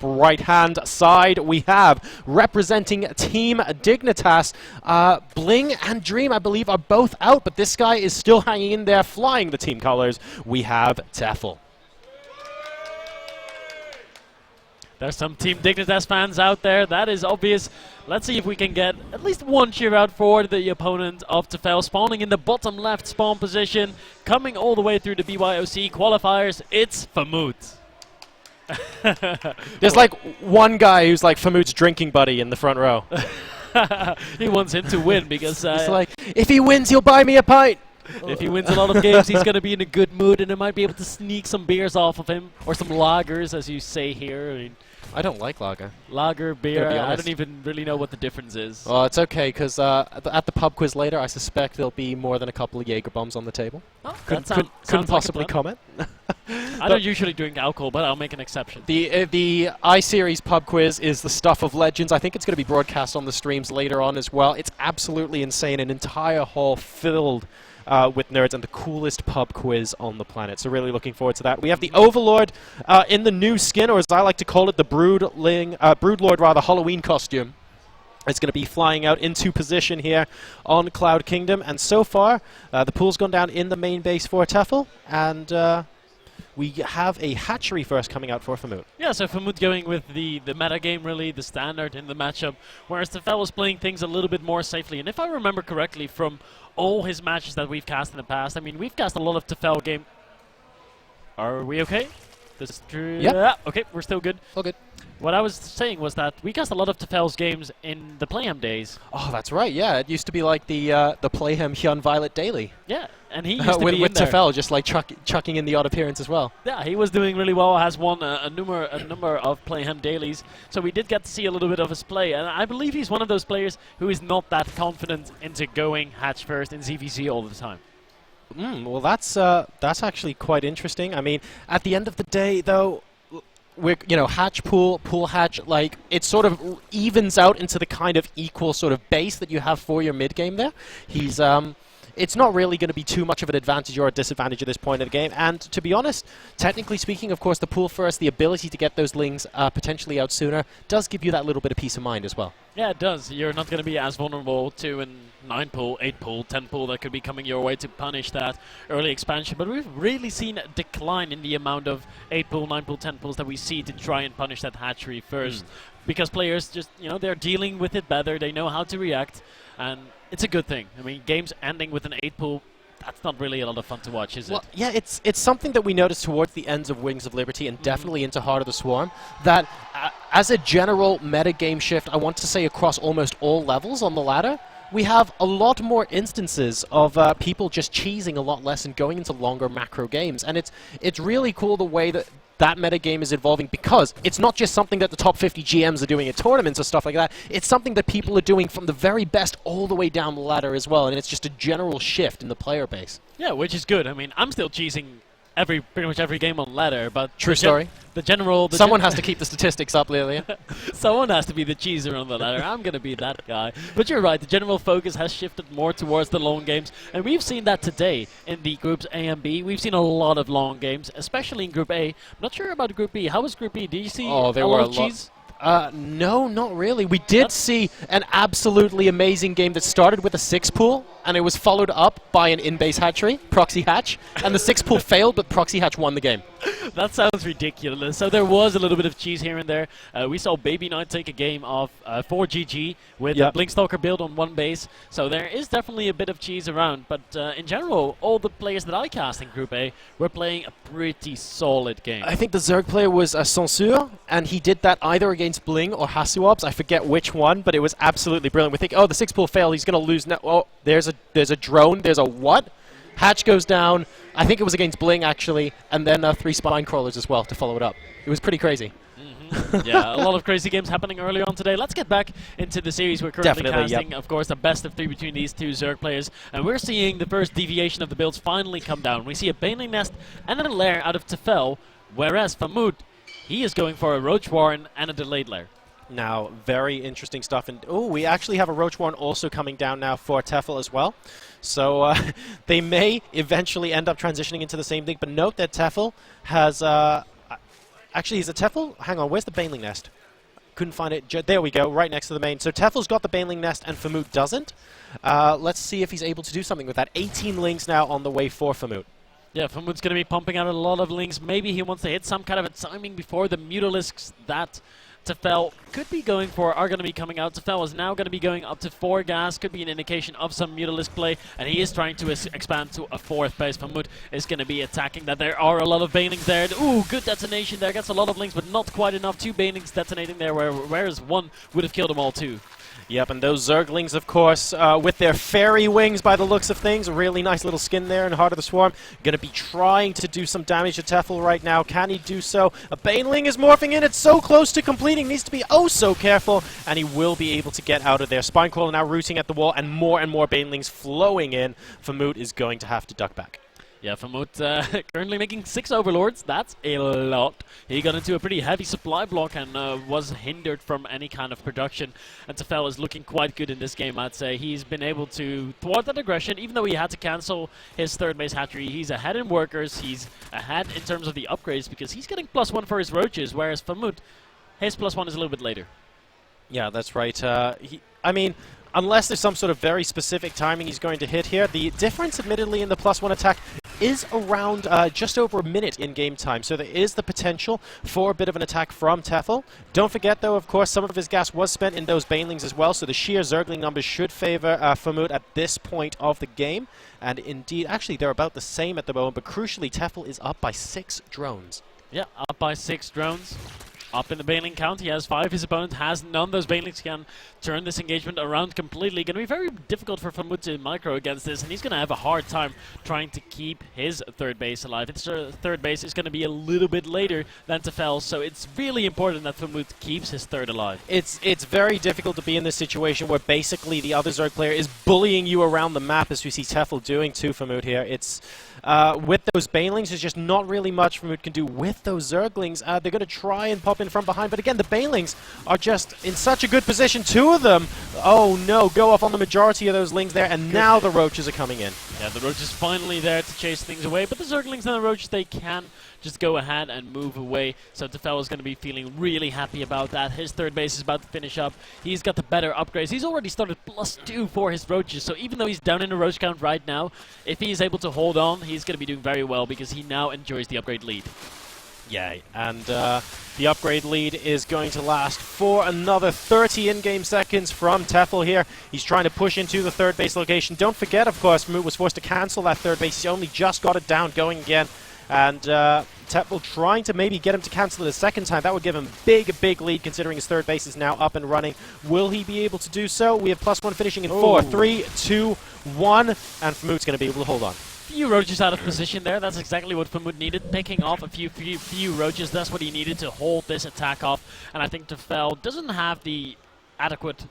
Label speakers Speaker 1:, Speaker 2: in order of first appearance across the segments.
Speaker 1: right-hand side, we have, representing Team Dignitas, Bling and Dream, I believe, are both out, but this guy is still hanging in there, flying the team colors. We have Tefel.
Speaker 2: There's some Team Dignitas fans out there. That is obvious. Let's see if we can get at least one cheer out for the opponent of Tefel, spawning in the bottom left spawn position, coming all the way through the BYOC qualifiers. It's Phamut.
Speaker 1: There's like one guy who's like Phamut's drinking buddy in the front row.
Speaker 2: He wants him to win because
Speaker 1: it's like, if he wins, he'll buy me a pint.
Speaker 2: If he wins a lot of games, he's going to be in a good mood, and I might be able to sneak some beers off of him, or some lagers, as you say here. I mean,
Speaker 1: I don't like lager.
Speaker 2: Lager, beer, I don't even really know what the difference is.
Speaker 1: Oh, it's okay, because at the pub quiz later, I suspect there'll be more than a couple of Jaeger bombs on the table.
Speaker 2: Oh,
Speaker 1: couldn't possibly comment.
Speaker 2: I don't usually drink alcohol, but I'll make an exception.
Speaker 1: The I-Series pub quiz is the stuff of legends. I think it's going to be broadcast on the streams later on as well. It's absolutely insane. An entire hall filled with nerds and the coolest pub quiz on the planet. So really looking forward to that. We have the Overlord in the new skin, or as I like to call it, the Broodlord rather, Halloween costume. It's going to be flying out into position here on Cloud Kingdom. And so far, the pool's gone down in the main base for Tefel, and we have a hatchery first coming out for Phamut.
Speaker 2: Yeah, so Phamut going with the meta game, really, the standard in the matchup, whereas Tefel was playing things a little bit more safely. And if I remember correctly from all his matches that we've cast in the past, I mean, we've cast a lot of Tefel game. Are we okay? This is true.
Speaker 1: Yeah.
Speaker 2: Okay, we're still good.
Speaker 1: All good.
Speaker 2: What I was saying was that we cast a lot of Tefel's games in the Playham days.
Speaker 1: Oh, that's right. Yeah, it used to be like the Playham Hyun Violet Daily.
Speaker 2: Yeah, and he used to
Speaker 1: with
Speaker 2: be in there.
Speaker 1: Tefel just like chucking in the odd appearance as well.
Speaker 2: Yeah, he was doing really well. Has won a number of Playham dailies, so we did get to see a little bit of his play. And I believe he's one of those players who is not that confident into going hatch first in ZVZ all the time.
Speaker 1: Well, that's actually quite interesting. I mean, at the end of the day, though, we're, hatch pool hatch, like, it sort of evens out into the kind of equal sort of base that you have for your mid game there. He's it's not really going to be too much of an advantage or a disadvantage at this point in the game. And to be honest, technically speaking, of course, the pool first, the ability to get those lings potentially out sooner, does give you that little bit of peace of mind as well.
Speaker 2: Yeah, it does. You're not going to be as vulnerable to an 9 pool, 8 pool, 10 pool that could be coming your way to punish that early expansion. But we've really seen a decline in the amount of 8 pool, 9 pool, 10 pools that we see to try and punish that hatchery first. Because players just, they're dealing with it better. They know how to react. And it's a good thing. I mean, games ending with an 8 pool, that's not really a lot of fun to watch, is it?
Speaker 1: Well, yeah, it's something that we noticed towards the ends of Wings of Liberty and definitely into Heart of the Swarm, that as a general meta game shift, I want to say across almost all levels on the ladder, we have a lot more instances of people just cheesing a lot less and going into longer macro games. And it's really cool the way that metagame is evolving, because it's not just something that the top 50 GMs are doing at tournaments or stuff like that. It's something that people are doing from the very best all the way down the ladder as well, and it's just a general shift in the player base.
Speaker 2: Yeah, which is good. I mean, I'm still cheesing pretty much every game on ladder, but
Speaker 1: true story.
Speaker 2: Someone
Speaker 1: has to keep the statistics up, Lillian.
Speaker 2: Someone has to be the cheeser on the ladder. I'm going to be that guy. But you're right, the general focus has shifted more towards the long games, and we've seen that today in the groups A and B. We've seen a lot of long games, especially in Group A. I'm not sure about Group B. How was Group B? Did you see a lot of cheese?
Speaker 1: No, not really. We did see an absolutely amazing game that started with a 6 pool, and it was followed up by an in-base hatchery, Proxy Hatch, and the 6 pool failed, but Proxy Hatch won the game.
Speaker 2: That sounds ridiculous. So there was a little bit of cheese here and there. We saw Baby Knight take a game of 4GG with a Blinkstalker build on 1 base. So there is definitely a bit of cheese around. But in general, all the players that I cast in Group A were playing a pretty solid game.
Speaker 1: I think the Zerg player was Censure, and he did that either against Bling or Hasuops. I forget which one, but it was absolutely brilliant. We think, oh, the 6 pool failed. He's going to lose. Oh, there's a drone. There's a what? Hatch goes down. I think it was against Bling, actually, and then 3 spine crawlers as well to follow it up. It was pretty crazy.
Speaker 2: Yeah, a lot of crazy games happening early on today. Let's get back into the series we're currently casting. Of course, a best of 3 between these 2 Zerg players. And we're seeing the first deviation of the builds finally come down. We see a Baneling Nest and a Lair out of Tefel, whereas Phamut, he is going for a Roach Warren and a Delayed Lair.
Speaker 1: Now, very interesting stuff. And we actually have a Roach Warren also coming down now for Tefel as well. So they may eventually end up transitioning into the same thing. But note that Tefel has, Actually, is it Tefel? Hang on, where's the Baneling Nest? Couldn't find it. There we go, right next to the main. So Tefel's got the Baneling Nest and Phamut doesn't. Let's see if he's able to do something with that. 18 Lings now on the way for Phamut.
Speaker 2: Yeah, Phamut's going to be pumping out a lot of Lings. Maybe he wants to hit some kind of a timing before the Mutalisks that Tefel could be going for are going to be coming out. Tefel is now going to be going up to 4 gas. Could be an indication of some Mutalisk play. And he is trying to expand to a 4th base. Phamut is going to be attacking that. There are a lot of Banelings there. Ooh, good detonation there. Gets a lot of Lings, but not quite enough. 2 Banelings detonating there, whereas 1 would have killed them all too.
Speaker 1: Yep, and those Zerglings, of course, with their fairy wings by the looks of things. A really nice little skin there in Heart of the Swarm. Going to be trying to do some damage to Tefel right now. Can he do so? A Baneling is morphing in. It's so close to completing. Needs to be oh so careful. And he will be able to get out of there. Spinecrawler now rooting at the wall and more Banelings flowing in. Phamut is going to have to duck back.
Speaker 2: Yeah, Phamut currently making 6 Overlords. That's a lot. He got into a pretty heavy supply block and was hindered from any kind of production. And Tefel is looking quite good in this game, I'd say. He's been able to thwart that aggression, even though he had to cancel his 3rd base hatchery. He's ahead in workers. He's ahead in terms of the upgrades because he's getting +1 for his roaches, whereas Phamut, his +1 is a little bit later.
Speaker 1: Yeah, that's right. I mean, unless there's some sort of very specific timing he's going to hit here, the difference, admittedly, in the +1 attack is around just over a minute in game time, so there is the potential for a bit of an attack from Tefel. Don't forget, though, of course, some of his gas was spent in those Banelings as well, so the sheer Zergling numbers should favor Phamut at this point of the game. And indeed, actually, they're about the same at the moment, but crucially, Tefel is up by 6 drones.
Speaker 2: Yeah, up by 6 drones. Up in the Baneling count, he has 5. His opponent has none. Those Banelings can turn this engagement around completely. Going to be very difficult for Phamut to micro against this, and he's going to have a hard time trying to keep his 3rd base alive. Its 3rd base is going to be a little bit later than Tefel, so it's really important that Phamut keeps his 3rd alive. It's
Speaker 1: very difficult to be in this situation where basically the other Zerg player is bullying you around the map, as we see Tefel doing to Phamut here. It's with those Banelings, there's just not really much Phamut can do with those Zerglings. They're going to try and pop in from behind, but again, the Banelings are just in such a good position. 2 of them, oh no, go off on the majority of those Lings there, and now the Roaches are coming in.
Speaker 2: Yeah, the Roach is finally there to chase things away, but the Zerglings and the Roaches, they can just go ahead and move away. So Tefel is going to be feeling really happy about that. His 3rd base is about to finish up. He's got the better upgrades. He's already started +2 for his Roaches, so even though he's down in the Roach count right now, if he is able to hold on, he's going to be doing very well because he now enjoys the upgrade lead.
Speaker 1: Yeah, and the upgrade lead is going to last for another 30 in-game seconds from Tefel here. He's trying to push into the 3rd base location. Don't forget, of course, Phamut was forced to cancel that 3rd base. He's only just got it down, going again. And Tefel trying to maybe get him to cancel it a 2nd time. That would give him a big lead, considering his 3rd base is now up and running. Will he be able to do so? We have +1 finishing in 4, 3, 2, 1, and Phamut's going to be able to hold on.
Speaker 2: Few Roaches out of position there. That's exactly what Phamut needed. Picking off a few Roaches, that's what he needed to hold this attack off. And I think Tefel doesn't have the adequate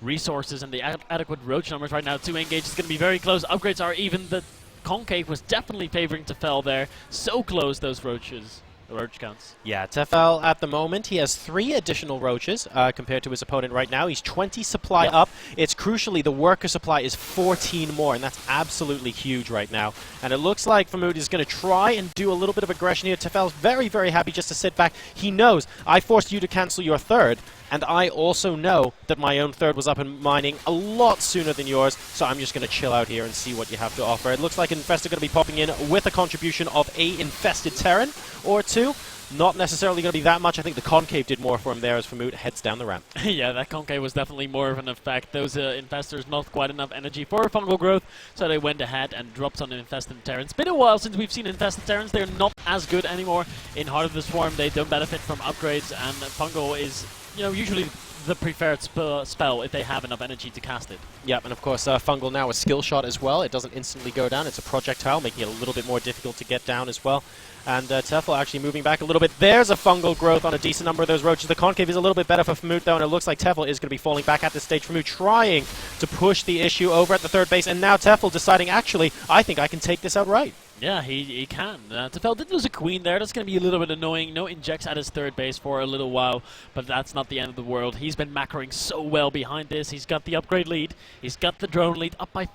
Speaker 2: resources and the adequate Roach numbers right now to engage. It's going to be very close. Upgrades are even. The Concave was definitely favoring Tefel there. So close, those Roaches. The Roach counts.
Speaker 1: Yeah, Tefel at the moment, he has 3 additional Roaches compared to his opponent right now. He's 20 supply up. It's crucially, the worker supply is 14 more, and that's absolutely huge right now. And it looks like Phamut is going to try and do a little bit of aggression here. Tefel's very, very happy just to sit back. He knows, I forced you to cancel your 3rd, and I also know that my own 3rd was up and mining a lot sooner than yours, so I'm just going to chill out here and see what you have to offer. It looks like an Infestor going to be popping in with a contribution of a Infested Terran or 2. Not necessarily going to be that much. I think the Concave did more for him there as Phamut heads down the ramp.
Speaker 2: Yeah, that Concave was definitely more of an effect. Those Infestors, not quite enough energy for fungal growth, so they went ahead and dropped on Infested Terrans. It's been a while since we've seen Infested Terrans. They're not as good anymore in Heart of the Swarm. They don't benefit from upgrades, and fungal is, usually the preferred spell if they have enough energy to cast it.
Speaker 1: Yep, and of course Fungal now a skill shot as well. It doesn't instantly go down. It's a projectile, making it a little bit more difficult to get down as well. And Tefel actually moving back a little bit. There's a fungal growth on a decent number of those Roaches. The Concave is a little bit better for Phamut, though, and it looks like Tefel is going to be falling back at this stage. Phamut trying to push the issue over at the 3rd base, and now Tefel deciding, actually, I think I can take this outright.
Speaker 2: Yeah, he can. Tefel did lose a queen there. That's going to be a little bit annoying. No injects at his 3rd base for a little while, but that's not the end of the world. He's been macroing so well behind this. He's got the upgrade lead. He's got the drone lead up by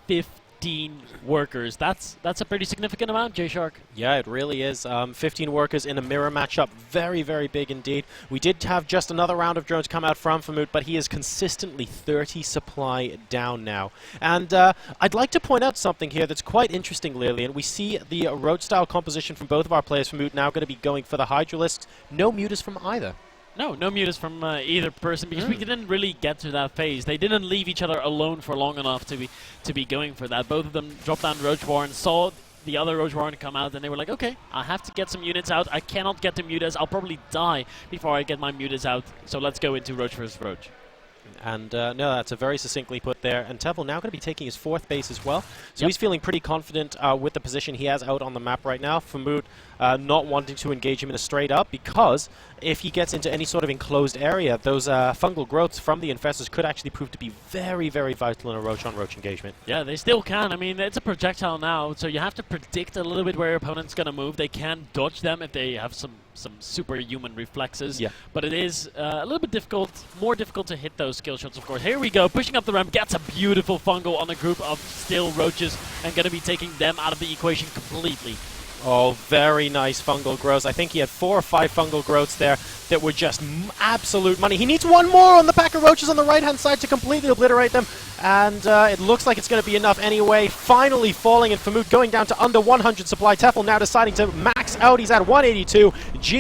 Speaker 2: 15 workers. That's a pretty significant amount, J-Shark.
Speaker 1: Yeah, it really is. 15 workers in a mirror matchup. Very, very big indeed. We did have just another round of drones come out from Phamut, but he is consistently 30 supply down now. And I'd like to point out something here that's quite interesting, Lillian. We see the road-style composition from both of our players. Phamut now going to be going for the Hydralisks. No mutas from either.
Speaker 2: No mutas from either person, because we didn't really get to that phase. They didn't leave each other alone for long enough to be going for that. Both of them dropped down Roach Warren, saw the other Roach Warren come out, and they were like, okay, I have to get some units out. I cannot get to mutas. I'll probably die before I get my mutas out. So let's go into Roach versus Roach.
Speaker 1: And no, that's a very succinctly put there. And Tefel now going to be taking his 4th base as well. So he's feeling pretty confident with the position he has out on the map right now. Phamut not wanting to engage him in a straight up, because if he gets into any sort of enclosed area, those fungal growths from the infestors could actually prove to be very, very vital in a roach-on-roach engagement.
Speaker 2: Yeah, they still can. I mean, it's a projectile now, so you have to predict a little bit where your opponent's going to move. They can dodge them if they have some superhuman reflexes.
Speaker 1: Yeah.
Speaker 2: But it is a little bit difficult, more difficult to hit those skill shots, of course. Here we go, pushing up the ramp, gets a beautiful fungal on a group of still roaches, and going to be taking them out of the equation completely.
Speaker 1: Oh, very nice fungal growths. I think he had 4 or 5 fungal growths there that were just absolute money. He needs one more on the pack of roaches on the right-hand side to completely obliterate them. And it looks like it's going to be enough anyway. Finally falling, and Phamut going down to under 100 supply. Tefel now deciding to max out. He's at 182.